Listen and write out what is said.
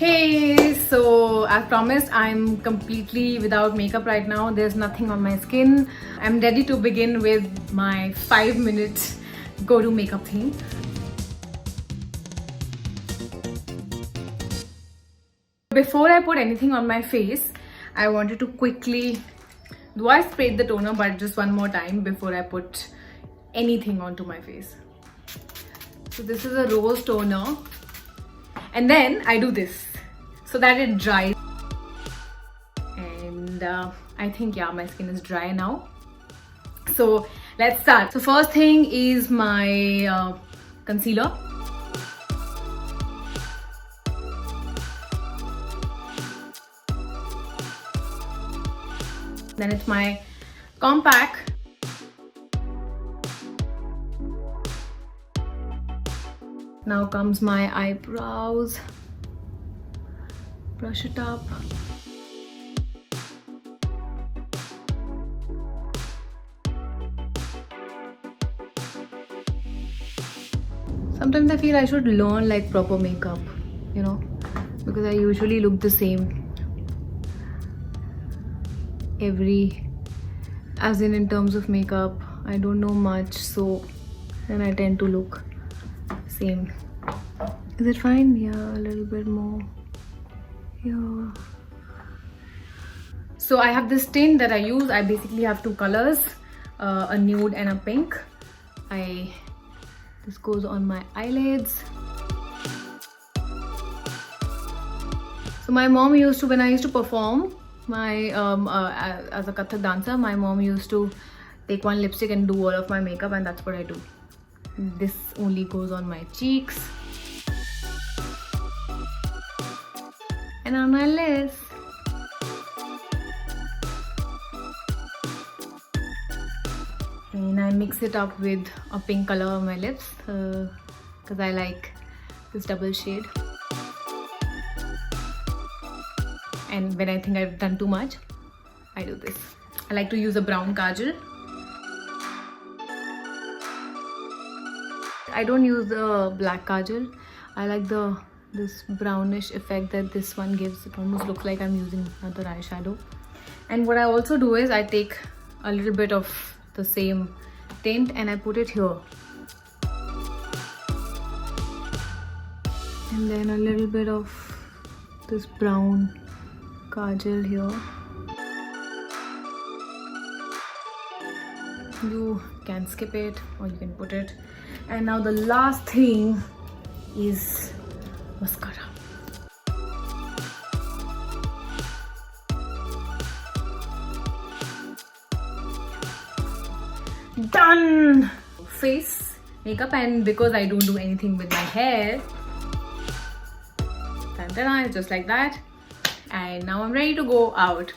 Hey, so as promised, I'm completely without makeup right now. There's nothing on my skin. I'm ready to begin with my 5-minute go-to makeup thing. Before I put anything on my face, I wanted to quickly, though I sprayed the toner, but just one more time before I put anything onto my face. So this is a rose toner, and then I do this so that it dries. And I think, yeah, my skin is dry now. So let's start. So first thing is my concealer. Then it's my compact. Now comes my eyebrows. Brush it up. Sometimes I feel I should learn like proper makeup, you know, because I usually look the same as in terms of makeup. I don't know much, so then I tend to look same. Is it fine? Yeah, a little bit more. Yeah. So I have this tint that I use. I basically have two colors, a nude and a pink. This goes on my eyelids. So my mom used to, when I used to perform my as a Kathak dancer, my mom used to take one lipstick and do all of my makeup, and that's what I do. This only goes on my cheeks and on my lips. And I mix it up with a pink color on my lips because I like this double shade. And when I think I've done too much, I do this. I like to use a brown kajal. I don't use the black kajal. I like this brownish effect that this one gives. It almost looks like I'm using another eyeshadow. And what I also do is I take a little bit of the same tint and I put it here. And then a little bit of this brown kajal here. You can skip it or you can put it. And now the last thing is mascara. Done! Face makeup, and because I don't do anything with my hair, it's just like that. And now I'm ready to go out.